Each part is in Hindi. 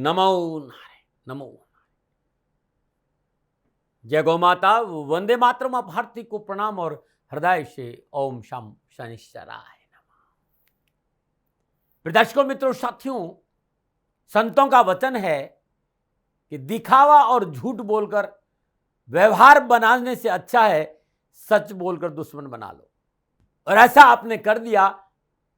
नमो नारायण, नमो नारायण। जय गौ माता, वंदे मातरम। आप हार्दिक को प्रणाम और हृदय से ओम शम शनिश्चराय नमः। दर्शकों, मित्रों, साथियों, संतों का वचन है कि दिखावा और झूठ बोलकर व्यवहार बनाने से अच्छा है सच बोलकर दुश्मन बना लो। और ऐसा आपने कर दिया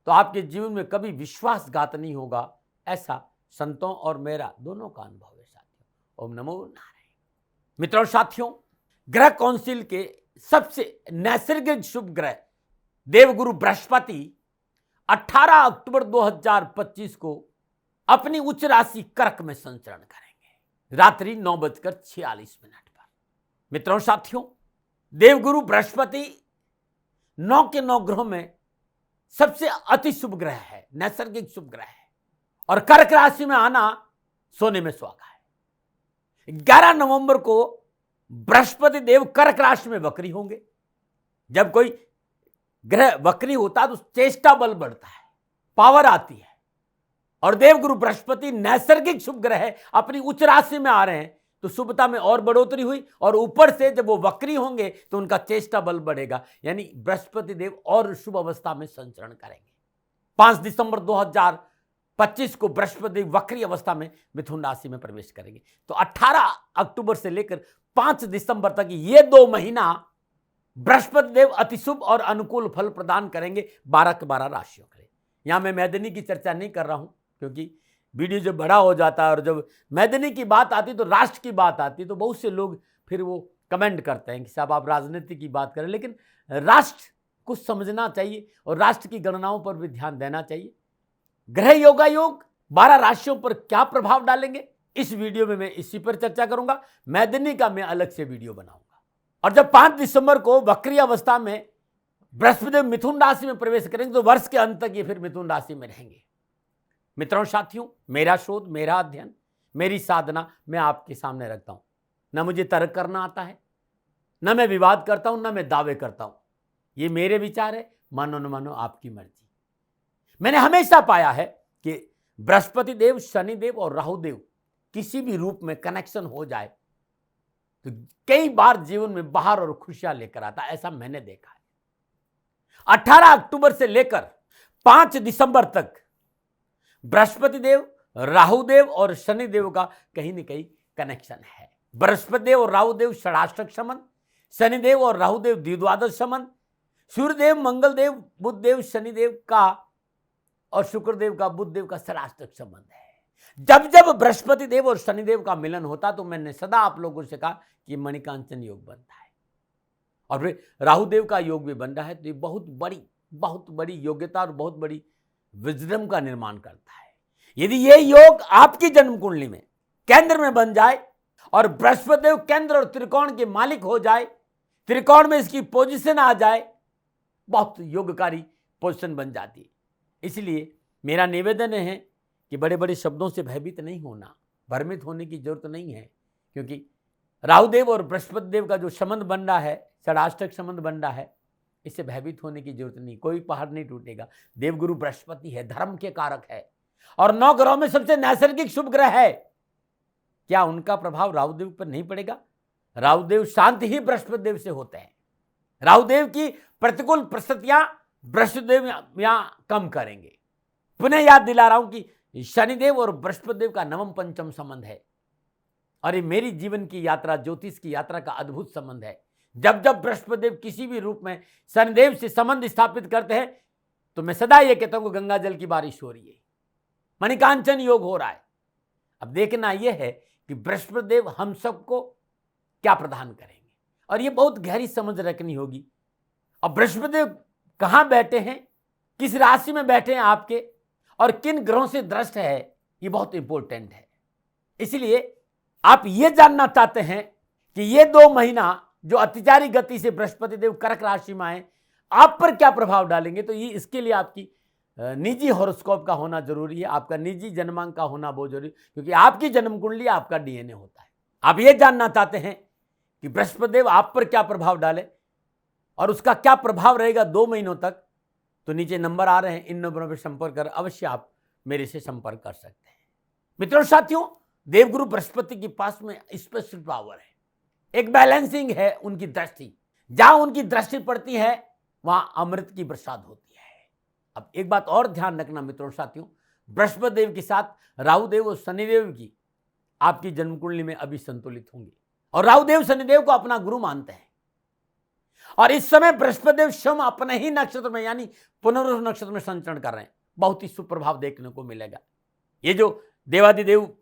तो आपके जीवन में कभी विश्वासघात नहीं होगा, ऐसा संतों और मेरा दोनों का अनुभव है साथियों। ओम नमो नारायण। मित्रों, साथियों, ग्रह काउंसिल के सबसे नैसर्गिक शुभ ग्रह देवगुरु बृहस्पति 18 अक्टूबर 2025 को अपनी उच्च राशि कर्क में संचरण करेंगे रात्रि 9:46 पर। मित्रों, साथियों, देवगुरु बृहस्पति 9 के 9 ग्रहों में सबसे अति शुभ ग्रह है, नैसर्गिक शुभ ग्रह है। और कर्क राशि में आना सोने में सुहागा है। 11 नवंबर को बृहस्पति देव कर्क राशि में वक्री होंगे। जब कोई ग्रह वक्री होता है तो चेष्टा बल बढ़ता है, पावर आती है। और देवगुरु बृहस्पति नैसर्गिक शुभ ग्रह है, अपनी उच्च राशि में आ रहे हैं तो शुभता में और बढ़ोतरी हुई। और ऊपर से जब वो वक्री होंगे तो उनका चेष्टा बल बढ़ेगा, यानी बृहस्पति देव और शुभ अवस्था में संचरण करेंगे। 5 दिसंबर 2025 को बृहस्पति वक्री अवस्था में मिथुन राशि में प्रवेश करेंगे। तो 18 अक्टूबर से लेकर 5 दिसंबर तक ये 2 महीना बृहस्पति देव अति शुभ और अनुकूल फल प्रदान करेंगे 12 के 12 राशियों के लिए। यहां मैं मैदनी की चर्चा नहीं कर रहा हूं, क्योंकि वीडियो जब बड़ा हो जाता है और जब मैदनी की बात आती तो राष्ट्र की बात आती तो बहुत से लोग फिर वो कमेंट करते हैं कि साहब आप राजनीति की बात करें। लेकिन राष्ट्र को समझना चाहिए और राष्ट्र की गणनाओं पर भी ध्यान देना चाहिए। ग्रह योगा योग 12 राशियों पर क्या प्रभाव डालेंगे, इस वीडियो में मैं इसी पर चर्चा करूंगा। मैदनी का मैं अलग से वीडियो बनाऊंगा। और जब 5 दिसंबर को वक्री अवस्था में बृहस्पति मिथुन राशि में प्रवेश करेंगे तो वर्ष के अंत तक ये फिर मिथुन राशि में रहेंगे। मित्रों, साथियों, मेरा शोध, मेरा अध्ययन, मेरी साधना मैं आपके सामने रखता हूं। न मुझे तर्क करना आता है, न मैं विवाद करता हूं, न मैं दावे करता हूं। ये मेरे विचार है, मानो न मानो आपकी मर्जी। मैंने हमेशा पाया है कि बृहस्पति देव, शनि देव और राहु देव किसी भी रूप में कनेक्शन हो जाए तो कई बार जीवन में बाहर और खुशियां लेकर आता है, ऐसा मैंने देखा है। 18 अक्टूबर से लेकर 5 दिसंबर तक बृहस्पति देव, राहु देव और शनि देव का कहीं न कहीं कनेक्शन है। बृहस्पति देव और राहु देव षडाष्टक संबंध, शनि देव और राहु देव द्विद्वादश संबंध, सूर्यदेव, मंगल देव, बुध देव, शनि देव का और शुक्रदेव का, बुध देव का षडाष्टक संबंध है। जब जब बृहस्पति देव और शनिदेव का मिलन होता तो मैंने सदा आप लोगों से कहा कि मणिकांचन योग बनता है। और फिर राहु देव का योग भी बन रहा है, तो ये बहुत बड़ी योग्यता और बहुत बड़ी विजडम का निर्माण करता है। यदि ये योग आपकी जन्म कुंडली में केंद्र में बन जाए और बृहस्पति देव केंद्र और त्रिकोण के मालिक हो जाए, त्रिकोण में इसकी पोजीशन आ जाए, बहुत योगकारी पोजीशन बन जाती है। इसलिए मेरा निवेदन है कि बड़े बड़े शब्दों से भयभीत नहीं होना, भ्रमित होने की जरूरत नहीं है। क्योंकि राहुदेव और बृहस्पति देव का जो संबंध बन रहा है, षडाष्टक संबंध बन रहा है, इससे भयभीत होने की जरूरत नहीं। कोई पहाड़ नहीं टूटेगा। देवगुरु बृहस्पति है, धर्म के कारक है और 9 ग्रहों में सबसे नैसर्गिक शुभ ग्रह है। क्या उनका प्रभाव राहुदेव पर नहीं पड़ेगा? राहुदेव शांत ही बृहस्पति देव से होते हैं। राहुदेव की प्रतिकूल परिस्थितियां बृहस्पति देव यहां कम करेंगे। पुनः याद दिला रहा हूं कि शनिदेव और बृहस्पति देव का नवम पंचम संबंध है और ये मेरी जीवन की यात्रा, ज्योतिष की यात्रा का अद्भुत संबंध है। जब जब बृहस्पति देव किसी भी रूप में शनिदेव से संबंध स्थापित करते हैं तो मैं सदा ये कहता हूं कि गंगा जल की बारिश हो रही है, मणिकांचन योग हो रहा है। अब देखना यह है कि बृहस्पति देव हम सबको क्या प्रदान करेंगे, और ये बहुत गहरी समझ रखनी होगी। और बृहस्पति देव कहां बैठे हैं, किस राशि में बैठे हैं आपके, और किन ग्रहों से दृष्ट है, ये बहुत इंपॉर्टेंट है। इसलिए आप ये जानना चाहते हैं कि ये 2 महीना जो अतिचारी गति से बृहस्पति देव कर्क राशि में आए आप पर क्या प्रभाव डालेंगे, तो ये इसके लिए आपकी निजी हॉरोस्कोप का होना जरूरी है, आपका निजी जन्मांक का होना बहुत जरूरी है, क्योंकि आपकी जन्म कुंडली आपका डीएनए होता है। आप ये जानना चाहते हैं कि बृहस्पति देव आप पर क्या प्रभाव डाले और उसका क्या प्रभाव रहेगा 2 महीनों तक, तो नीचे नंबर आ रहे हैं, इन नंबरों पर संपर्क कर अवश्य आप मेरे से संपर्क कर सकते हैं। मित्रों साथियों, देवगुरु बृहस्पति के पास में स्पेशल पावर है, एक बैलेंसिंग है उनकी दृष्टि। जहां उनकी दृष्टि पड़ती है वहां अमृत की बरसात होती है। अब एक बात और ध्यान रखना मित्रों साथियों, बृहस्पति देव के साथ राहुदेव और शनिदेव की आपकी जन्म कुंडली में अभी संतुलित होंगे और राहुदेव शनिदेव को अपना गुरु मानते हैं। और इस समय बृहस्पति देव स्वयं अपने ही नक्षत्र में यानी पुनर्वसु नक्षत्र में संचरण कर रहे हैं। बहुत ही शुभ प्रभाव देखने को मिलेगा। ये जो देवादिदेव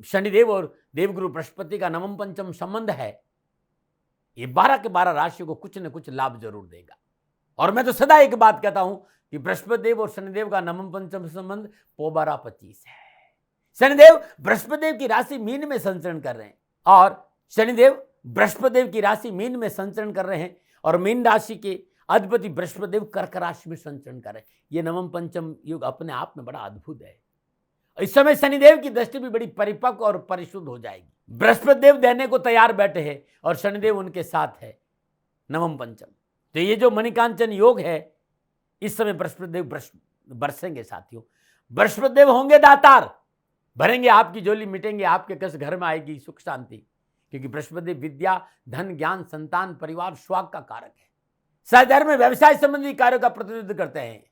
शनिदेव और देवगुरु बृहस्पति का नवम पंचम संबंध है, ये 12 के 12 राशियों को कुछ न कुछ लाभ जरूर देगा। और मैं तो सदा एक बात कहता हूं कि बृहस्पति देव और शनिदेव का नवम पंचम संबंध पोबारा 25 है। शनिदेव बृहस्पति देव की राशि मीन में संचरण कर रहे हैं और शनिदेव बृहस्पति देव की राशि मीन में संचरण कर रहे हैं और मीन राशि के अधिपति बृहस्पति देव कर्क राशि में संचरण कर रहे हैं। ये नवम पंचम युग अपने आप में बड़ा अद्भुत है। इस समय शनिदेव की दृष्टि भी बड़ी परिपक्व और परिशुद्ध हो जाएगी। बृहस्पति देव देने को तैयार बैठे हैं और शनिदेव उनके साथ है नवम पंचम। तो ये जो मणिकांचन योग है, इस समय बृहस्पति देव बरसेंगे साथियों। बृहस्पति देव होंगे दातार, भरेंगे आपकी झोली, मिटेंगे आपके कष्ट, घर में आएगी सुख शांति। क्योंकि बृहस्पति देव विद्या, धन, ज्ञान, संतान, परिवार, स्वाग का कारक है। सहधर्म में व्यवसाय संबंधी कार्यों का प्रतिनिधित्व करते हैं।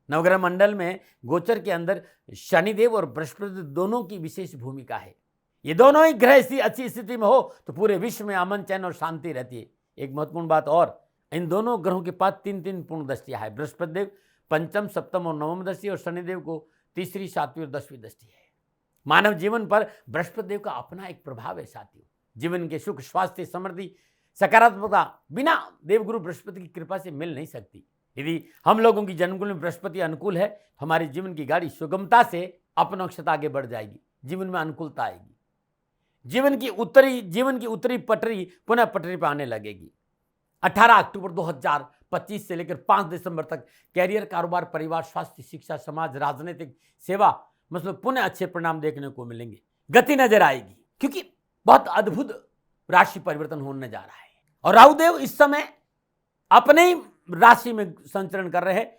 नवग्रह मंडल में गोचर के अंदर शनिदेव और बृहस्पति दोनों की विशेष भूमिका है। ये दोनों ही ग्रह अच्छी स्थिति में हो तो पूरे विश्व में अमन, चैन और शांति रहती है। एक महत्वपूर्ण बात और, इन दोनों ग्रहों के पास 3 पूर्ण दृष्टियां है। बृहस्पति देव पंचम, सप्तम और नवम दृष्टि और शनिदेव को तीसरी, 7वीं और 10वीं दृष्टि है। मानव जीवन पर बृहस्पति देव का अपना एक प्रभाव है साथियों। जीवन के सुख, स्वास्थ्य, समृद्धि, सकारात्मकता बिना देवगुरु बृहस्पति की कृपा से मिल नहीं सकती। यदि हम लोगों की जन्मकुंडली में बृहस्पति अनुकूल है, हमारे जीवन की गाड़ी सुगमता से अपने अक्षत आगे बढ़ जाएगी, जीवन में अनुकूलता आएगी, जीवन की उत्तरी पटरी पुनः पटरी पर आने लगेगी। 18 अक्टूबर 2025 से लेकर 5 दिसंबर तक कैरियर, कारोबार, परिवार, स्वास्थ्य, शिक्षा, समाज, राजनीतिक, सेवा मतलब पुनः अच्छे परिणाम देखने को मिलेंगे। गति नजर आएगी क्योंकि बहुत अद्भुत राशि परिवर्तन होने जा रहा है। और राहुदेव इस समय अपने ही राशि में संचरण कर रहे हैं,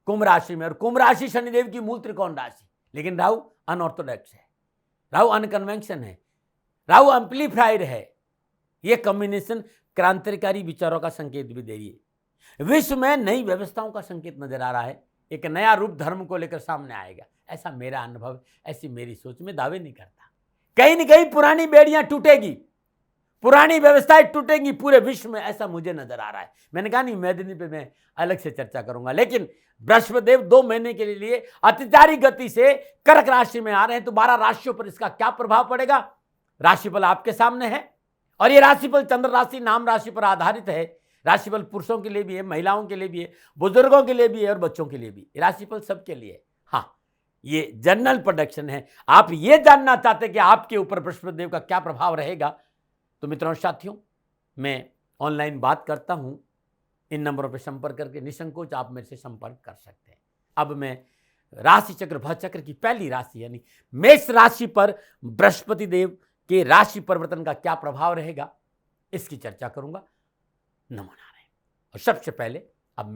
कुंभ राशि में। और कुंभ राशि शनिदेव की मूल त्रिकोण राशि, लेकिन राहु अनऑर्थोडॉक्स है, राहु अनकन्वेंशन है, राहु एम्पलीफायर है। यह कॉम्बिनेशन क्रांतिकारी विचारों का संकेत भी दे रही है। विश्व में नई व्यवस्थाओं का संकेत नजर आ रहा है। एक नया रूप धर्म को लेकर सामने आएगा, ऐसा मेरा अनुभव, ऐसी मेरी सोच में दावे नहीं करता। कहीं न कहीं पुरानी बेड़ियां टूटेगी, पुरानी व्यवस्थाएं टूटेंगी पूरे विश्व में, ऐसा मुझे नजर आ रहा है। मैंने कहा नहीं, मैदिनी पे मैं अलग से चर्चा करूंगा। लेकिन बृहस्पति देव 2 महीने के लिए अतिचारी गति से कर्क राशि में आ रहे हैं, तो 12 राशियों पर इसका क्या प्रभाव पड़ेगा? राशिफल आपके सामने है और ये राशिफल चंद्र राशि नाम राशि पर आधारित है। राशिफल पुरुषों के लिए भी है, महिलाओं के लिए भी है, बुजुर्गों के लिए भी है और बच्चों के लिए भी। राशिफल सबके लिए। हाँ, ये जनरल प्रेडिक्शन है। आप ये जानना चाहते कि आपके ऊपर बृहस्पति देव का क्या प्रभाव रहेगा, तो मित्रों साथियों, मैं ऑनलाइन बात करता हूं। इन नंबरों पर संपर्क करके निसंकोच आप मेरे से संपर्क कर सकते हैं। अब मैं राशि चक्र भव चक्र की पहली राशि यानी मेष राशि पर बृहस्पति देव के राशि परिवर्तन का क्या प्रभाव रहेगा, इसकी चर्चा करूंगा। नमो नारायण। और सबसे पहले अब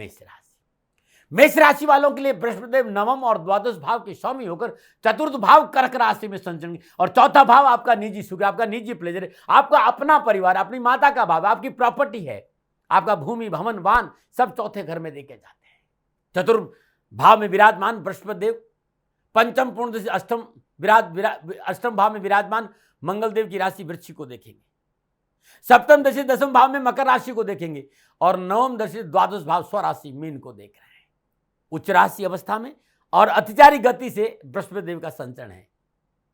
मेष राशि वालों के लिए बृहस्पति देव नवम और द्वादश भाव के स्वामी होकर चतुर्थ भाव कर्क राशि में संचरण, और चौथा भाव आपका निजी सुख, आपका निजी प्लेजर है, आपका अपना परिवार, अपनी माता का भाव, आपकी प्रॉपर्टी है, आपका भूमि, भवन, वाहन सब चौथे घर में देखे जाते हैं। चतुर्थ भाव में विराजमान बृहस्पति देव पंचम पूर्ण अष्टम भाव में विराजमान मंगल देव की राशि वृश्चिक को देखेंगे। सप्तम दशा 10वें भाव में मकर राशि को देखेंगे और नवम दशा द्वादश भाव स्वराशि मीन को देख रहे हैं। उच्च राशि अवस्था में और अतिचारी गति से बृहस्पति देव का संचरण है।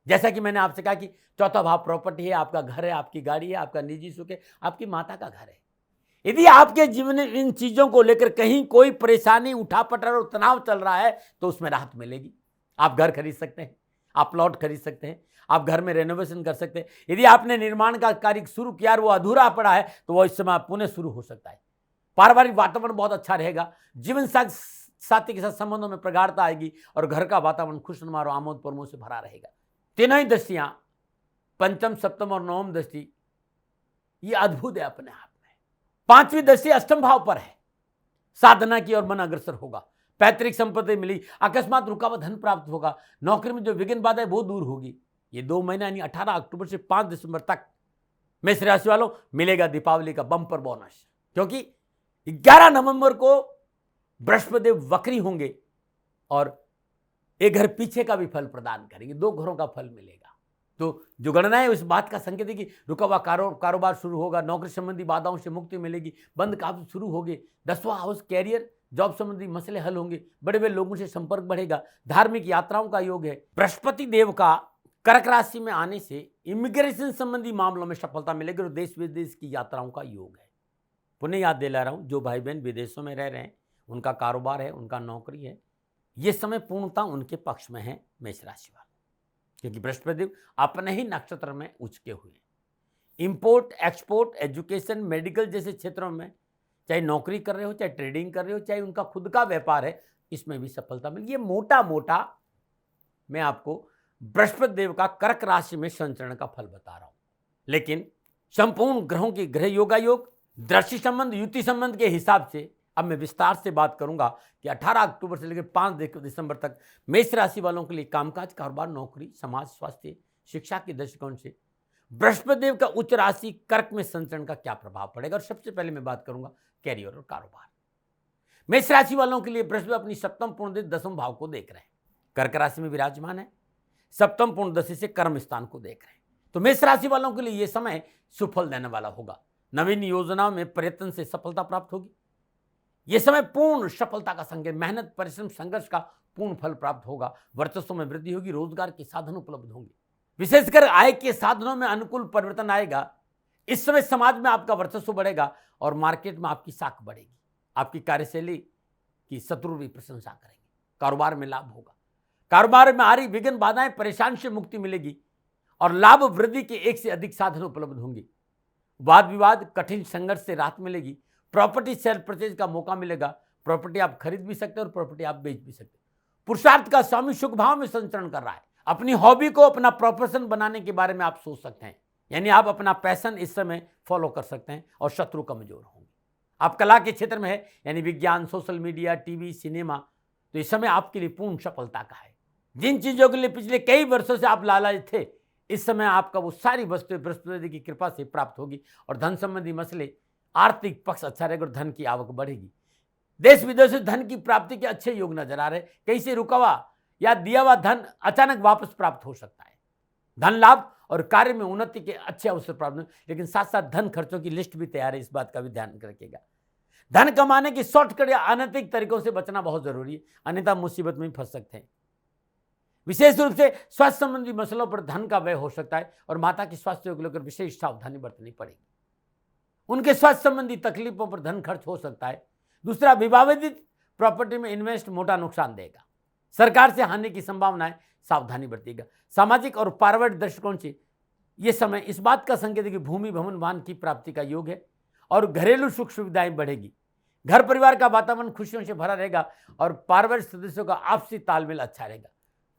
जैसा कि मैंने आपसे कहा कि चौथा भाव प्रॉपर्टी है, आपका घर है, आपकी गाड़ी है, आपका निजी सुख है, आपकी माता का घर है। यदि आपके जीवन में इन चीजों को लेकर कहीं कोई परेशानी, उठापटक और तनाव चल रहा है, तो उसमें राहत मिलेगी। आप घर खरीद सकते हैं, आप प्लॉट खरीद सकते हैं, आप घर में रेनोवेशन कर सकते हैं। यदि आपने निर्माण का कार्य शुरू किया और वो अधूरा पड़ा है, तो वो इस समय पुनः शुरू हो सकता है। पारिवारिक वातावरण बहुत अच्छा रहेगा। जीवन साथी के साथ संबंधों में प्रगाढ़ता आएगी और घर का वातावरण खुशनुमा और आमोद प्रमोद से भरा रहेगा। तीनों ही दृष्टियां, पंचम, सप्तम और नवम दृष्टि, ये अद्भुत है अपने आप में। 5वीं दृष्टि अष्टम भाव पर है, साधना की और मन अग्रसर होगा। पैतृक संपत्ति मिली, अकस्मात रुका हुआ धन प्राप्त होगा, नौकरी में जो विघ्न बाधा है वो दूर होगी। ये 2 महीना यानी 18 अक्टूबर से 5 दिसंबर तक मेष राशि वालों मिलेगा दीपावली का बम्पर बोनस, क्योंकि 11 नवंबर को बृहस्पति वक्री होंगे और एक घर पीछे का भी फल प्रदान करेंगे, 2 घरों का फल मिलेगा। तो जो गणना है उस बात का संकेत है कि रुका हुआ कारोबार शुरू होगा, नौकरी संबंधी बाधाओं से मुक्ति मिलेगी, बंद काम शुरू होंगे, 10वां हाउस कैरियर जॉब संबंधी मसले हल होंगे, बड़े बड़े लोगों से संपर्क बढ़ेगा, धार्मिक यात्राओं का योग है। बृहस्पति देव का कर्क राशि में आने से इमिग्रेशन संबंधी मामलों में सफलता मिलेगी और देश विदेश की यात्राओं का योग है। पुनः याद दिला रहा हूं, जो भाई बहन विदेशों में रह रहे हैं, उनका कारोबार है, उनका नौकरी है, ये समय पूर्णतः उनके पक्ष में है मेष राशि वाले, क्योंकि बृहस्पति देव अपने ही नक्षत्र में उचके हुए हैं। इंपोर्ट एक्सपोर्ट, एजुकेशन, मेडिकल जैसे क्षेत्रों में चाहे नौकरी कर रहे हो, चाहे ट्रेडिंग कर रहे हो, चाहे उनका खुद का व्यापार है, इसमें भी सफलता मिलेगी। ये मोटा मोटा मैं आपको बृहस्पति देव का कर्क राशि में संचरण का फल बता रहा हूं, लेकिन संपूर्ण ग्रहों की ग्रह योगा योग, दृष्टि संबंध, युति संबंध के हिसाब से अब मैं विस्तार से बात करूंगा कि 18 अक्टूबर से लेकर 5 दिसंबर तक मेष राशि वालों के लिए कामकाज, कारोबार, नौकरी, समाज, स्वास्थ्य, शिक्षा के दृष्टिकोण से बृहस्पति देव का उच्च राशि कर्क में संचरण का क्या प्रभाव पड़ेगा। और सबसे पहले मैं बात करूंगा कैरियर और कारोबार। मेष राशि वालों के लिए बृहस्पति अपनी सप्तम पूर्ण दशा 10वें भाव को देख रहे हैं, कर्क राशि में विराजमान है, सप्तम पूर्ण दशा से कर्म स्थान को देख रहे हैं। तो मेष राशि वालों के लिए यह समय सुफल देने वाला होगा। नवीन योजनाओं में प्रयत्न से सफलता प्राप्त होगी। यह समय पूर्ण सफलता का संकेत, मेहनत, परिश्रम, संघर्ष का पूर्ण फल प्राप्त होगा। वर्चस्व में वृद्धि होगी, रोजगार के साधन उपलब्ध होंगे, विशेषकर आय के साधनों में अनुकूल परिवर्तन आएगा। इस समय समाज में आपका वर्चस्व बढ़ेगा और मार्केट में आपकी साख बढ़ेगी। आपकी कार्यशैली की शत्रु भी प्रशंसा करेंगे। कारोबार में लाभ होगा। कारोबार में आ रही विघ्न बाधाएं, परेशान से मुक्ति मिलेगी और लाभ वृद्धि के एक से अधिक साधन उपलब्ध होंगे। वाद विवाद, कठिन संघर्ष से राहत मिलेगी। प्रॉपर्टी सेल परचेज का मौका मिलेगा। प्रॉपर्टी आप खरीद भी सकते हैं और प्रॉपर्टी आप बेच भी सकते हैं। पुरुषार्थ का स्वामी सुख भाव में संचरण कर रहा है। अपनी हॉबी को अपना प्रोफेशन बनाने के बारे में आप सोच सकते हैं, यानी आप अपना पैशन इस समय फॉलो कर सकते हैं और शत्रु कमजोर होंगे। आप कला के क्षेत्र में है, यानी विज्ञान, सोशल मीडिया, टीवी, सिनेमा, तो इस समय आपके लिए पूर्ण सफलता का है। जिन चीजों के लिए पिछले कई वर्षों से आप लालच थे, इस समय आपका वो सारी वस्तुएं बृहस्पति की कृपा से प्राप्त होगी और धन संबंधी मसले, आर्थिक पक्ष अच्छा रहेगा और धन की आवक बढ़ेगी। देश विदेश से धन की प्राप्ति के अच्छे योग नजर आ रहे। कहीं से रुका हुआ या दिया हुआ धन अचानक वापस प्राप्त हो सकता है। धन लाभ और कार्य में उन्नति के अच्छे अवसर प्राप्त हो, लेकिन साथ साथ धन खर्चों की लिस्ट भी तैयार है, इस बात का भी ध्यान रखिएगा। धन कमाने की शॉर्टकट या अनैतिक तरीकों से बचना बहुत जरूरी है, अन्यथा मुसीबत में फंस सकते हैं। विशेष रूप से स्वास्थ्य संबंधी मसलों पर धन का व्यय हो सकता है और माता के स्वास्थ्य को लेकर विशेष सावधानी बरतनी पड़ेगी। उनके स्वास्थ्य संबंधी तकलीफों पर धन खर्च हो सकता है। दूसरा, विवादित प्रॉपर्टी में इन्वेस्ट मोटा नुकसान देगा। सरकार से हानि की संभावना है, सावधानी बरतिएगा। सामाजिक और पारिवारिक दृष्टिकोण से यह समय इस बात का संकेत है कि भूमि, भवन, वाहन की प्राप्ति का योग है और घरेलू सुख सुविधाएं बढ़ेगी। घर परिवार का वातावरण खुशियों से भरा रहेगा और पारिवारिक सदस्यों का आपसी तालमेल अच्छा रहेगा।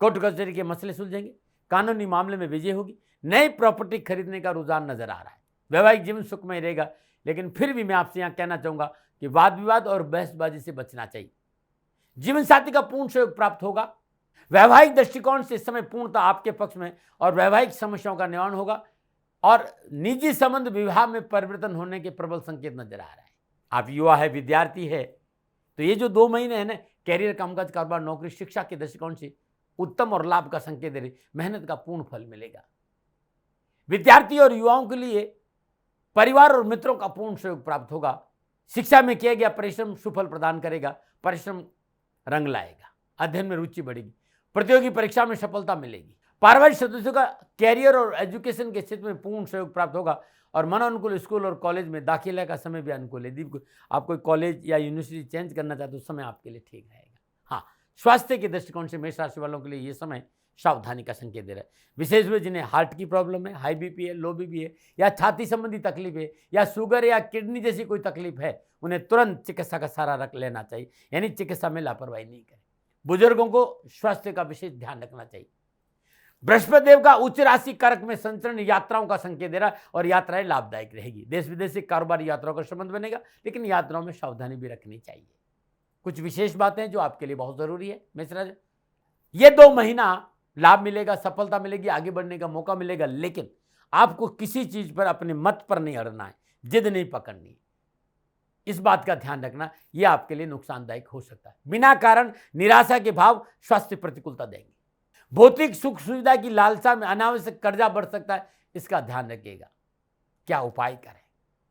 कोर्ट कचहरी के मसले सुलझेंगे। कानूनी मामले में विजय होगी। नई प्रॉपर्टी खरीदने का रुझान नजर आ रहा है। वैवाहिक जीवन सुखमय रहेगा, लेकिन फिर भी मैं आपसे यहाँ कहना चाहूंगा कि वाद विवाद और बहसबाजी से बचना चाहिए। जीवन साथी का पूर्ण सहयोग प्राप्त होगा। वैवाहिक दृष्टिकोण से इस समय पूर्णतः आपके पक्ष में और वैवाहिक समस्याओं का निवारण होगा और निजी संबंध विवाह में परिवर्तन होने के प्रबल संकेत नजर आ रहा है। आप युवा है, विद्यार्थी है, तो ये जो 2 महीने है ना, कैरियर, कामकाज, कारोबार, नौकरी, शिक्षा के दृष्टिकोण से उत्तम और लाभ का संकेत दे रही। मेहनत का पूर्ण फल मिलेगा। विद्यार्थी और युवाओं के लिए परिवार और मित्रों का पूर्ण सहयोग प्राप्त होगा। शिक्षा में किया गया परिश्रम सुफल प्रदान करेगा। परिश्रम रंग लाएगा। अध्ययन में रुचि बढ़ेगी। प्रतियोगी परीक्षा में सफलता मिलेगी। पारिवारिक सदस्यों का कैरियर और एजुकेशन के क्षेत्र में पूर्ण सहयोग प्राप्त होगा और मनोनुकूल स्कूल और कॉलेज में दाखिला का समय भी अनुकूल है। आप कोई कॉलेज या यूनिवर्सिटी चेंज करना चाहते हो, उस समय आपके लिए ठीक रहेगा। हाँ, स्वास्थ्य के दृष्टिकोण से मेष राशि वालों के लिए यह समय सावधानी का संकेत दे रहा है। विशेष रूप जिन्हें हार्ट की प्रॉब्लम है, हाई बीपी है, लो बीपी है, या छाती संबंधी तकलीफ है, या शुगर या किडनी जैसी कोई तकलीफ है, उन्हें तुरंत चिकित्सा का सहारा रख लेना चाहिए, यानी चिकित्सा में लापरवाही नहीं करें। बुजुर्गों को स्वास्थ्य का विशेष ध्यान रखना चाहिए। बृहस्पति देव का उच्च राशि कर्क में संचरण यात्राओं का संकेत दे रहा है और यात्राएं लाभदायक रहेगी। देश विदेश से कारोबारी यात्राओं का संबंध बनेगा, लेकिन यात्राओं में सावधानी भी रखनी चाहिए। कुछ विशेष बातें जो आपके लिए बहुत जरूरी है। मेष राशि, ये 2 महीना लाभ मिलेगा, सफलता मिलेगी, आगे बढ़ने का मौका मिलेगा, लेकिन आपको किसी चीज पर अपने मत पर नहीं अड़ना है, जिद नहीं पकड़नी है। इस बात का ध्यान रखना, यह आपके लिए नुकसानदायक हो सकता है। बिना कारण निराशा के भाव स्वास्थ्य प्रतिकूलता देंगे। भौतिक सुख सुविधा की लालसा में अनावश्यक कर्जा बढ़ सकता है, इसका ध्यान रखिएगा। क्या उपाय करें?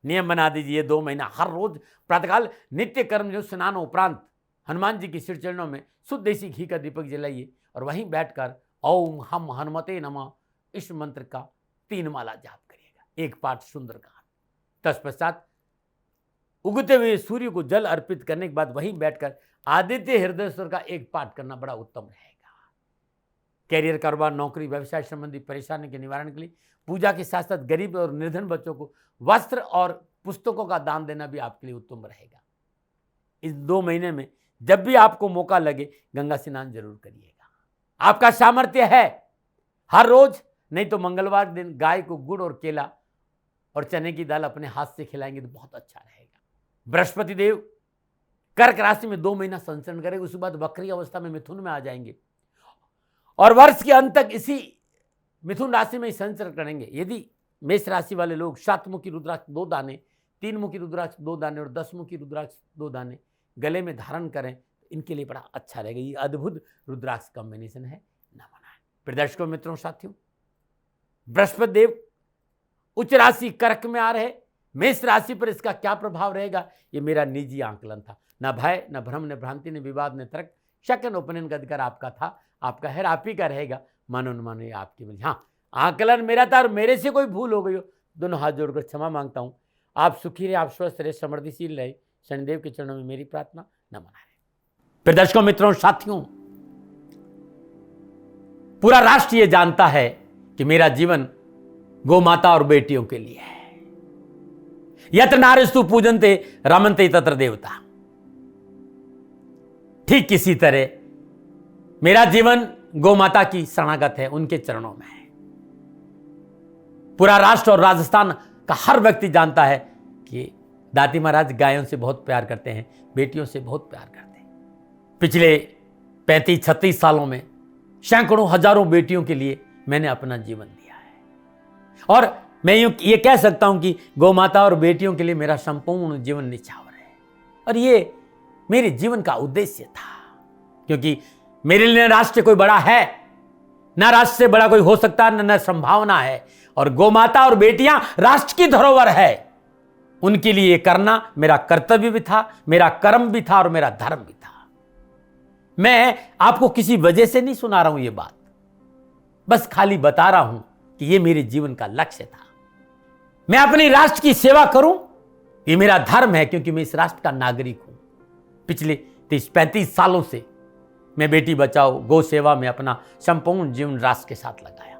नियम बना दीजिए, 2 महीना हर रोज प्रातःकाल नित्य कर्म जो स्नान उपरांत हनुमान जी की सिर चरणों में शुद्ध देसी घी का दीपक जलाइए और वहीं बैठकर ओम हम हनुमते नमः इस मंत्र का 3 माला जाप करिएगा। एक पाठ सुंदरकांड। तत्पश्चात उगते हुए सूर्य को जल अर्पित करने के बाद वहीं बैठकर आदित्य हृदयेश्वर का एक पाठ करना बड़ा उत्तम रहेगा। कैरियर, कारोबार, नौकरी, व्यवसाय संबंधी परेशानी के निवारण के लिए पूजा के साथ साथ गरीब और निर्धन बच्चों को वस्त्र और पुस्तकों का दान देना भी आपके लिए उत्तम रहेगा। इस 2 महीने में जब भी आपको मौका लगे गंगा स्नान जरूर करिएगा। आपका सामर्थ्य है हर रोज नहीं तो मंगलवार दिन गाय को गुड़ और केला और चने की दाल अपने हाथ से खिलाएंगे तो बहुत अच्छा रहेगा। बृहस्पति देव कर्क राशि में 2 महीना संचरण करेंगे, उसके बाद वक्री अवस्था में मिथुन में आ जाएंगे और वर्ष के अंत तक इसी मिथुन राशि में ही संचरण करेंगे। यदि मेष राशि वाले लोग 7 मुखी रुद्राक्ष 2 दाने, 3 मुखी रुद्राक्ष 2 दाने और 10 मुखी रुद्राक्ष 2 दाने गले में धारण करें तो इनके लिए बड़ा अच्छा रहेगा। ये अद्भुत रुद्राक्ष कॉम्बिनेशन है, न बनाएं। प्रदर्शकों, मित्रों, साथियों, बृहस्पति देव उच्च राशि कर्क में आ रहे, मेष राशि पर इसका क्या प्रभाव रहेगा ये मेरा निजी आंकलन था। न भय, न भ्रम, न भ्रांति, न विवाद, न तर्क, शक एंड ओपिनियन का अधिकार आपका था, आपका है, आप ही का रहेगा। मानो न मानो ये आपकी मिली। हाँ, आंकलन मेरा था और मेरे से कोई भूल हो गई हो, दोनों हाथ जोड़कर क्षमा मांगता हूं। आप सुखी रहे, आप स्वस्थ रहे, समृद्धिशील रहे, शनिदेव के चरणों में मेरी प्रार्थना, नमन है। प्रदर्शकों, मित्रों, साथियों, पूरा राष्ट्र ये जानता है कि मेरा जीवन गौ माता और बेटियों के लिए है। यत्र नारीस्तु पूजन्ते रमन्ते तत्र देवता। ठीक किसी तरह मेरा जीवन गौ माता की शरणागत है, उनके चरणों में है। पूरा राष्ट्र और राजस्थान का हर व्यक्ति जानता है कि दाती महाराज गायों से बहुत प्यार करते हैं, बेटियों से बहुत प्यार करते हैं। पिछले 35-36 सालों में सैकड़ों हजारों बेटियों के लिए मैंने अपना जीवन दिया है और मैं ये कह सकता हूं कि गौ माता और बेटियों के लिए मेरा संपूर्ण जीवन निछावर है और ये मेरे जीवन का उद्देश्य था, क्योंकि मेरे लिए राष्ट्र कोई बड़ा है ना, राष्ट्र से बड़ा कोई हो सकता है न संभावना है। और गौ माता और बेटियां राष्ट्र की धरोहर है, उनके लिए ये करना मेरा कर्तव्य भी था, मेरा कर्म भी था और मेरा धर्म भी था। मैं आपको किसी वजह से नहीं सुना रहा हूं ये बात, बस खाली बता रहा हूं कि ये मेरे जीवन का लक्ष्य था। मैं अपने राष्ट्र की सेवा करूं, ये मेरा धर्म है, क्योंकि मैं इस राष्ट्र का नागरिक हूं। पिछले 30-35 सालों से मैं बेटी बचाओ, गौ सेवा में अपना संपूर्ण जीवन राष्ट्र के साथ लगाया।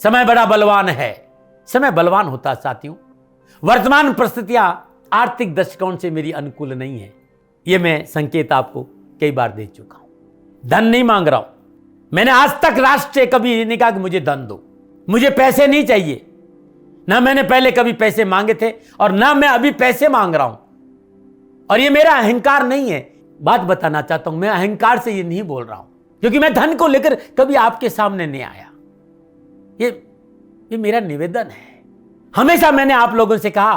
समय बड़ा बलवान है, समय बलवान होता है साथियों। वर्तमान परिस्थितियां आर्थिक दृष्टिकोण से मेरी अनुकूल नहीं है, यह मैं संकेत आपको कई बार दे चुका हूं। धन नहीं मांग रहा हूं, मैंने आज तक राष्ट्र से कभी नहीं कहा कि मुझे धन दो, मुझे पैसे नहीं चाहिए। ना मैंने पहले कभी पैसे मांगे थे और ना मैं अभी पैसे मांग रहा हूं, और ये मेरा अहंकार नहीं है। बात बताना चाहता हूं, मैं अहंकार से ये नहीं बोल रहा हूं, क्योंकि मैं धन को लेकर कभी आपके सामने नहीं आया। ये मेरा निवेदन है। हमेशा मैंने आप लोगों से कहा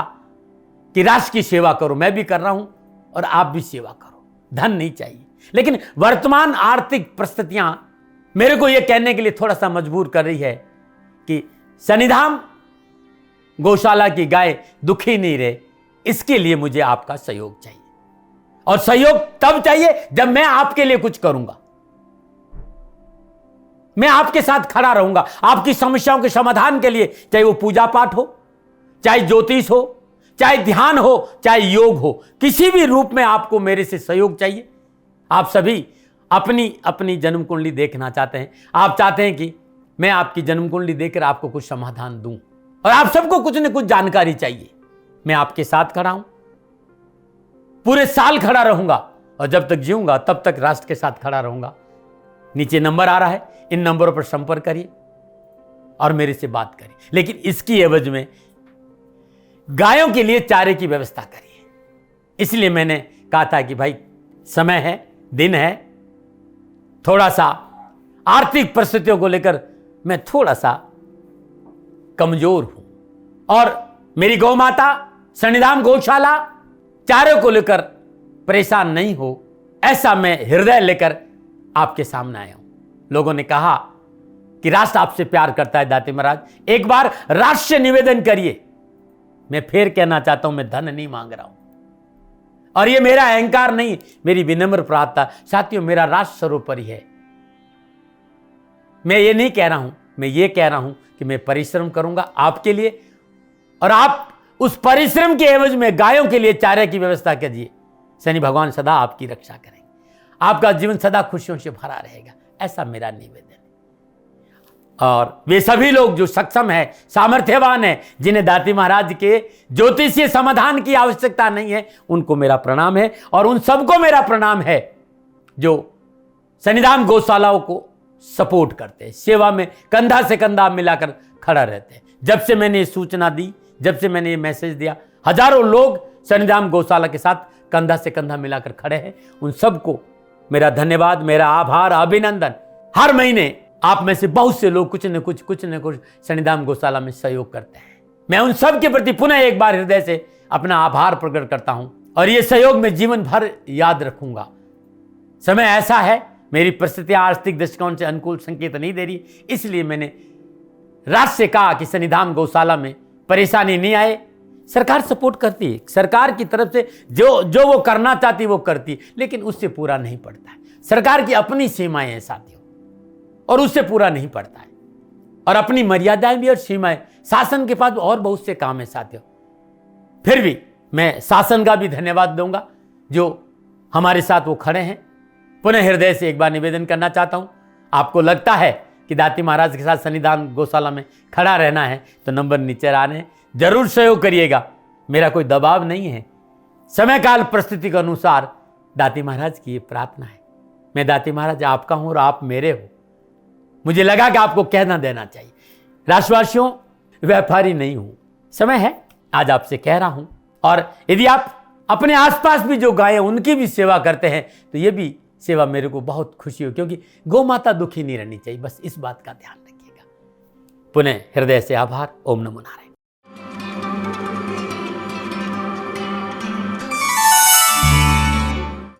कि राष्ट्र की सेवा करो, मैं भी कर रहा हूं और आप भी सेवा करो। धन नहीं चाहिए, लेकिन वर्तमान आर्थिक परिस्थितियां मेरे को यह कहने के लिए थोड़ा सा मजबूर कर रही है कि शनिधाम गौशाला की गाय दुखी नहीं रहे, इसके लिए मुझे आपका सहयोग चाहिए। और सहयोग तब चाहिए जब मैं आपके लिए कुछ करूंगा, मैं आपके साथ खड़ा रहूंगा आपकी समस्याओं के समाधान के लिए, चाहे वो पूजा पाठ हो, चाहे ज्योतिष हो, चाहे ध्यान हो, चाहे योग हो, किसी भी रूप में आपको मेरे से सहयोग चाहिए। आप सभी अपनी अपनी जन्म कुंडली देखना चाहते हैं, आप चाहते हैं कि मैं आपकी जन्म कुंडली देखकर आपको कुछ समाधान दूं, और आप सबको कुछ न कुछ जानकारी चाहिए। मैं आपके साथ खड़ा हूं, पूरे साल खड़ा रहूंगा, और जब तक जीऊंगा तब तक राष्ट्र के साथ खड़ा रहूंगा। नीचे नंबर आ रहा है, इन नंबरों पर संपर्क करिए और मेरे से बात करिए, लेकिन इसकी एवज में गायों के लिए चारे की व्यवस्था करिए। इसलिए मैंने कहा था कि भाई समय है, दिन है, थोड़ा सा आर्थिक परिस्थितियों को लेकर मैं थोड़ा सा कमजोर हूं और मेरी गौ माता सन्निधान गौशाला चारे को लेकर परेशान नहीं हो, ऐसा मैं हृदय लेकर आपके सामने आया हूं। लोगों ने कहा कि राष्ट्र आपसे प्यार करता है दाती महाराज, एक बार राष्ट्र से निवेदन करिए। मैं फिर कहना चाहता हूं, मैं धन नहीं मांग रहा हूं और ये मेरा अहंकार नहीं, मेरी विनम्र प्रार्थना। साथियों, मेरा राष्ट्र सर्वोपरि है। मैं ये नहीं कह रहा हूं, मैं ये कह रहा हूं कि मैं परिश्रम करूंगा आपके लिए और आप उस परिश्रम के एवज में गायों के लिए चारे की व्यवस्था कीजिए। शनि भगवान सदा आपकी रक्षा करेंगे, आपका जीवन सदा खुशियों से भरा रहेगा, ऐसा मेरा निवेदन है। और वे सभी लोग जो सक्षम है, सामर्थ्यवान है, जिन्हें दाती महाराज के ज्योतिषीय समाधान की आवश्यकता नहीं है, उनको मेरा प्रणाम है। और उन सबको मेरा प्रणाम है जो सन्निधान गौशालाओं को सपोर्ट करते हैं, सेवा में कंधा से कंधा मिलाकर खड़ा रहते हैं। जब से मैंने ये सूचना दी, जब से मैंने ये मैसेज दिया, हजारों लोग सन्निधान गौशाला के साथ कंधा से कंधा मिलाकर खड़े हैं। उन सबको मेरा धन्यवाद, मेरा आभार, अभिनंदन। हर महीने आप में से बहुत से लोग कुछ न कुछ सन्निधान गौशाला में सहयोग करते हैं। मैं उन सब के प्रति पुनः एक बार हृदय से अपना आभार प्रकट करता हूं और ये सहयोग मैं जीवन भर याद रखूंगा। समय ऐसा है, मेरी परिस्थितियां आर्थिक दृष्टिकोण से अनुकूल संकेत नहीं दे रही, इसलिए मैंने राष्ट्र से कहा कि सन्निधान गौशाला में परेशानी नहीं आए। सरकार सपोर्ट करती है, सरकार की तरफ से जो वो करना चाहती वो करती, लेकिन उससे पूरा नहीं पड़ता है। सरकार की अपनी सीमाएं हैं साथियों, और उससे पूरा नहीं पड़ता है, और अपनी मर्यादाएं भी और सीमाएं। शासन के पास और बहुत से काम है साथियों। फिर भी मैं शासन का भी धन्यवाद दूंगा जो हमारे साथ वो खड़े हैं। पुनः हृदय से एक बार निवेदन करना चाहता हूं, आपको लगता है कि दाती महाराज के साथ सन्निधान गौशाला में खड़ा रहना है तो नंबर नीचे आ रहे हैं, जरूर सहयोग करिएगा। मेरा कोई दबाव नहीं है, समय काल परिस्थिति के अनुसार दाती महाराज की ये प्रार्थना है। मैं दाती महाराज आपका हूं और आप मेरे हो, मुझे लगा कि आपको कहना देना चाहिए। राष्ट्रवासियों, व्यापारी नहीं हूं, समय है आज आपसे कह रहा हूं। और यदि आप अपने आसपास भी जो गायें उनकी भी सेवा करते हैं तो ये भी सेवा मेरे को बहुत खुशी हो, क्योंकि गौ माता दुखी नहीं रहनी चाहिए, बस इस बात का ध्यान रखिएगा। पुनः हृदय से आभार। ओम नमो नारायण।